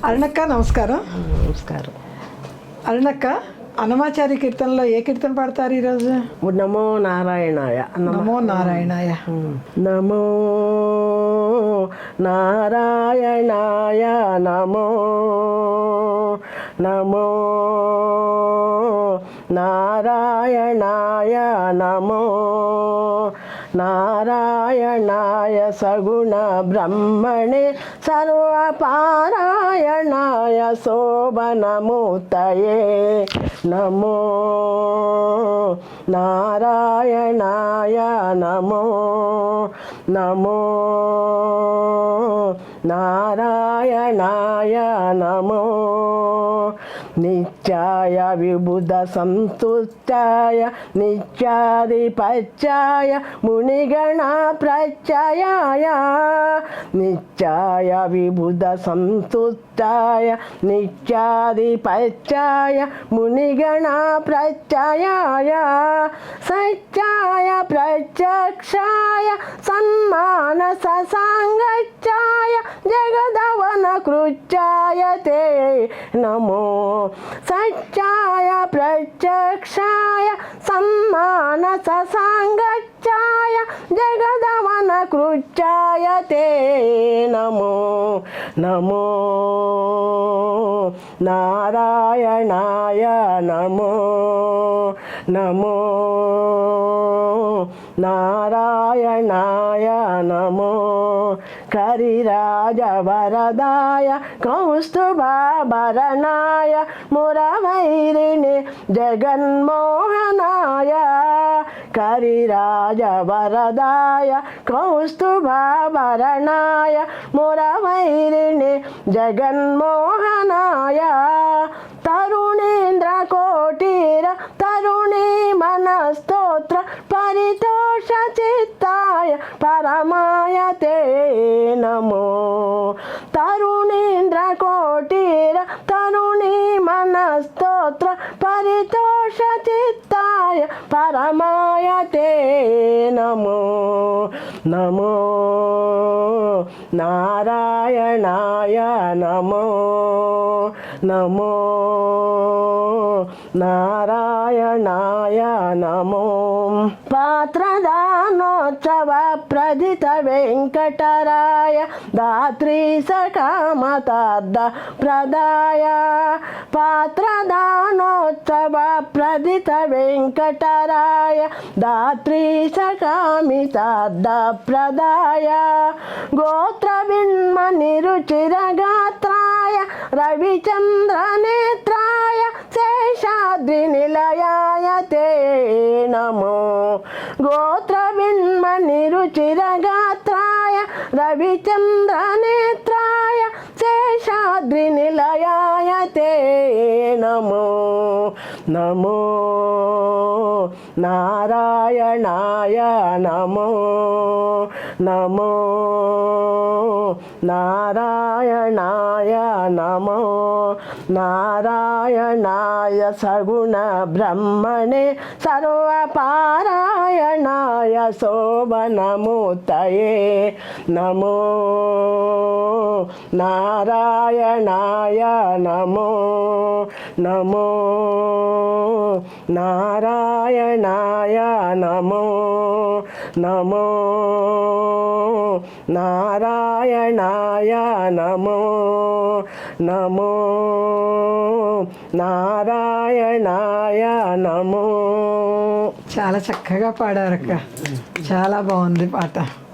అరుణక్క నమస్కారం. నమస్కారం. అరుణక్క, అన్నమాచారి కీర్తనలో ఏ కీర్తన పాడతారు ఈరోజు? నమో నారాయణాయ. నమో నారాయణాయ. నమో నారాయణాయ. నమో నమో నారాయణాయ. నమో నారాయణాయ సగుణ బ్రహ్మణే సర్వపారాయణాయ శోభనమూర్తయే. నమో నారాయణాయ. నమో నమో నారాయణాయ. నమో నిత్యాయ విబుధ సంతుష్టాయ నిత్యాధిపత్యాయ మునిగణ ప్రత్యయాయ. నిత్యాయ విబుధ సంతుష్టాయ నిత్యాధిపత్యాయ మునిగణ ప్రత్యయాయ. సత్యాయ ప్రత్యక్షాయ సన్మానస సాంగత్యాయ జగదవన కృత్యాయ తే నమో. సత్యాయ ప్రత్యక్షాయ సన్మానస సాంగత్యాయ జగదవన కృత్యాయ తే నమో. నమో నారాయణాయ. నమో నమో నారాయణాయ. నమో కరిరాజ వరదాయ కౌస్తుభాభరణాయ మురవైరిణి జగన్మోహనాయ. కరిరాజ వరదాయ కౌస్తుభాభరణాయ మురవైరిణి జగన్మోహనాయ. తరుణేంద్ర కోటిర తరుణీ మనస్తోత్ర పరితోష చిత్తాయ పరమాయ తే నమో. తరుణేంద్ర కోటిర తరుణీ మనస్తోత్ర పరితోష చిత్తాయ పరమాయ తే నమో. నమో నారాయణాయ. నమో నమో నారాయణాయ. నమో పాత్రదానోత్సవ ప్రదిత వెంకటరాయ దాత్రీ సకామతార్థ ప్రదాయ. పాత్రదానోత్సవ ప్రదిత వెంకటరాయ దాత్రీ సకామితార్థ ప్రదాయ. గోత్ర బిన్మణి రుచిరగాత్రాయ రవిచంద్ర నేత్రాయ శేషాద్రి నిలయాయ తే నమో. గోత్ర బిన్మణి రుచిరగాత్రాయ రవిచంద్ర నేత్రాయ శేషాద్రి నిలయాయ తే నమో. నమో నారాయణాయ. నమో నమో నారాయణాయ. నమో నారాయణాయ సగుణ బ్రహ్మణే సర్వపారాయణాయ శోభనమూర్తయే. నమో నారాయణాయ. నమో నమో నారాయణాయ. నమో నమో నారాయణాయ. నమో నమో నారాయణాయ. నమో. చాలా చక్కగా పాడారక్క, చాలా బాగుంది పాట.